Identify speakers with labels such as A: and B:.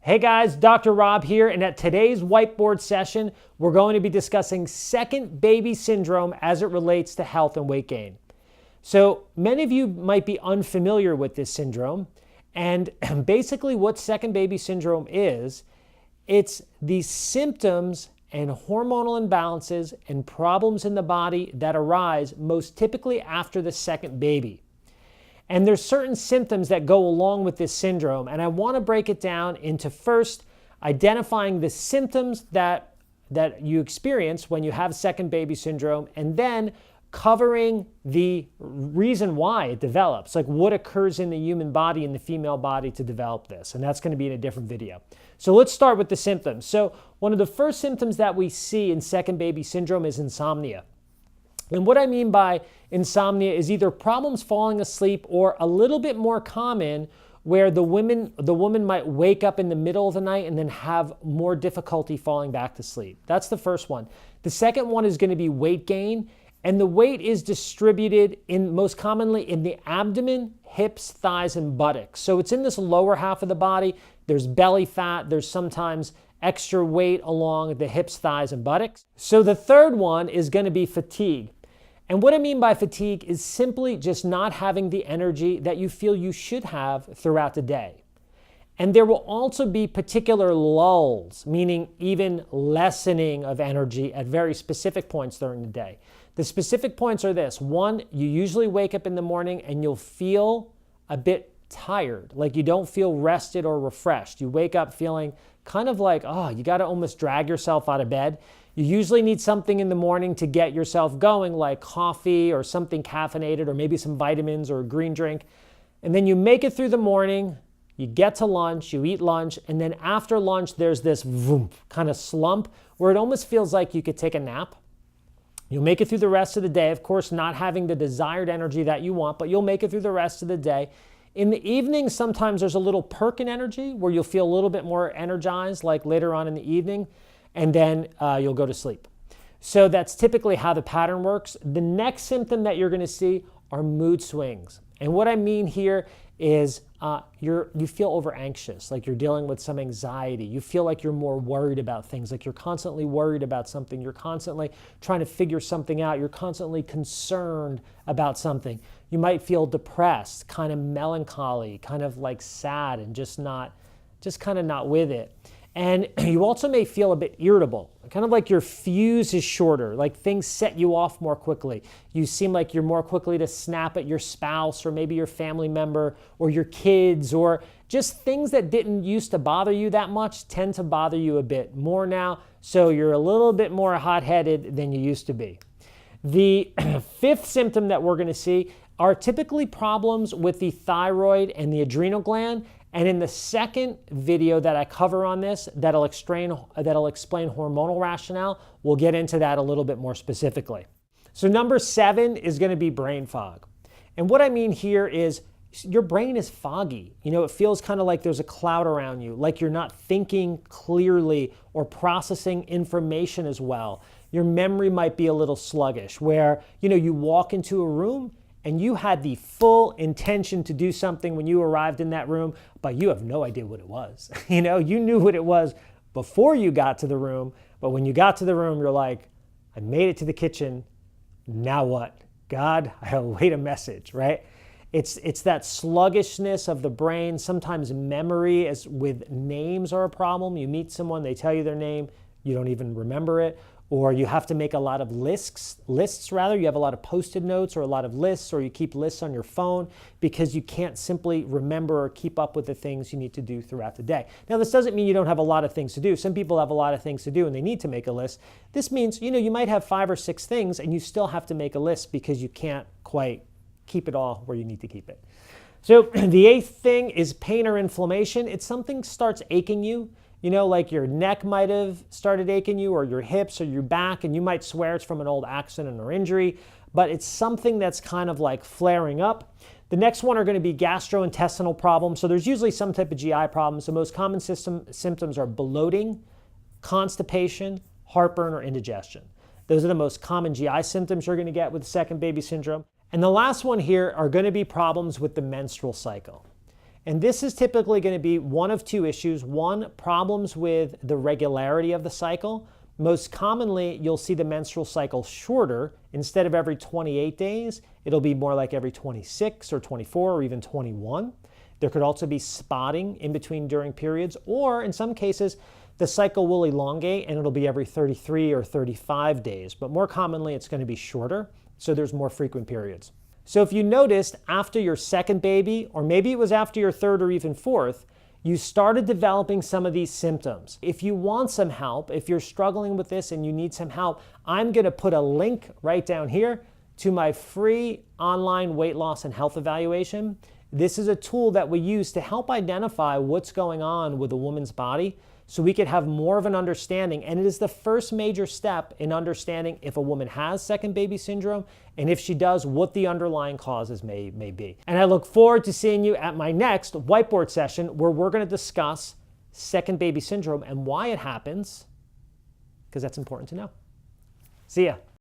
A: Hey guys, Dr. Rob here, and at today's whiteboard session, we're going to be discussing second baby syndrome as it relates to health and weight gain. So many of you might be unfamiliar with this syndrome, and basically what second baby syndrome is, it's the symptoms and hormonal imbalances and problems in the body that arise most typically after the second baby. And there's certain symptoms that go along with this syndrome, and I want to break it down into first identifying the symptoms that you experience when you have second baby syndrome, and then covering the reason why it develops, like what occurs in the human body and the female body to develop this, and that's going to be in a different video. So let's start with the symptoms. So one of the first symptoms that we see in second baby syndrome is insomnia. And what I mean by insomnia is either problems falling asleep or a little bit more common where the woman might wake up in the middle of the night and then have more difficulty falling back to sleep. That's the first one. The second one is going to be weight gain, and the weight is distributed most commonly in the abdomen, hips, thighs, and buttocks. So it's in this lower half of the body. There's belly fat. There's sometimes extra weight along the hips, thighs, and buttocks. So the third one is going to be fatigue. And what I mean by fatigue is simply just not having the energy that you feel you should have throughout the day. And there will also be particular lulls, meaning even lessening of energy at very specific points during the day. The specific points are this. One, you usually wake up in the morning and you'll feel a bit tired, like you don't feel rested or refreshed. You wake up feeling kind of like, you got to almost drag yourself out of bed. You usually need something in the morning to get yourself going, like coffee or something caffeinated or maybe some vitamins or a green drink. And then you make it through the morning, you get to lunch, you eat lunch, and then after lunch there's this kind of slump where it almost feels like you could take a nap. You'll make it through the rest of the day, of course not having the desired energy that you want, but you'll make it through the rest of the day. In the evening, sometimes there's a little perk in energy where you'll feel a little bit more energized, like later on in the evening, and then you'll go to sleep. So that's typically how the pattern works. The next symptom that you're going to see are mood swings. And what I mean here is you feel over anxious, like you're dealing with some anxiety. You feel like you're more worried about things, like you're constantly worried about something. You're constantly trying to figure something out. You're constantly concerned about something. You might feel depressed, kind of melancholy, kind of like sad and just kind of not with it. And you also may feel a bit irritable, kind of like your fuse is shorter, like things set you off more quickly. You seem like you're more quickly to snap at your spouse or maybe your family member or your kids, or just things that didn't used to bother you that much tend to bother you a bit more now. So you're a little bit more hot-headed than you used to be. The fifth symptom that we're going to see are typically problems with the thyroid and the adrenal gland. And in the second video that I cover on this, that'll explain hormonal rationale, we'll get into that a little bit more specifically. So number 7 is going to be brain fog. And what I mean here is your brain is foggy. It feels kind of like there's a cloud around you, like you're not thinking clearly or processing information as well. Your memory might be a little sluggish, where you walk into a room and you had the full intention to do something when you arrived in that room, but you have no idea what it was. You knew what it was before you got to the room, but when you got to the room, you're like, I made it to the kitchen, now what? God, I await a message, right? It's that sluggishness of the brain. Sometimes memory with names are a problem. You meet someone, they tell you their name, you don't even remember it. Or you have to make a lot of lists. You have a lot of post-it notes or a lot of lists, or you keep lists on your phone because you can't simply remember or keep up with the things you need to do throughout the day. Now, this doesn't mean you don't have a lot of things to do. Some people have a lot of things to do and they need to make a list. This means, you might have 5 or 6 things and you still have to make a list because you can't quite keep it all where you need to keep it. So the 8th thing is pain or inflammation. It's something starts aching you. Like your neck might have started aching you, or your hips or your back, and you might swear it's from an old accident or injury, but it's something that's kind of like flaring up. The next one are going to be gastrointestinal problems. So there's usually some type of GI problems. The most common symptoms are bloating, constipation, heartburn, or indigestion. Those are the most common GI symptoms you're going to get with second baby syndrome. And the last one here are going to be problems with the menstrual cycle. And this is typically going to be one of two issues. One, problems with the regularity of the cycle. Most commonly, you'll see the menstrual cycle shorter. Instead of every 28 days, it'll be more like every 26 or 24 or even 21. There could also be spotting in between during periods, or in some cases, the cycle will elongate and it'll be every 33 or 35 days. But more commonly, it's going to be shorter, so there's more frequent periods. So if you noticed after your second baby, or maybe it was after your third or even fourth, you started developing some of these symptoms. If you want some help, if you're struggling with this and you need some help, I'm going to put a link right down here to my free online weight loss and health evaluation. This is a tool that we use to help identify what's going on with a woman's body so we could have more of an understanding. And it is the first major step in understanding if a woman has second baby syndrome, and if she does, what the underlying causes may be. And I look forward to seeing you at my next whiteboard session where we're going to discuss second baby syndrome and why it happens, because that's important to know. See ya.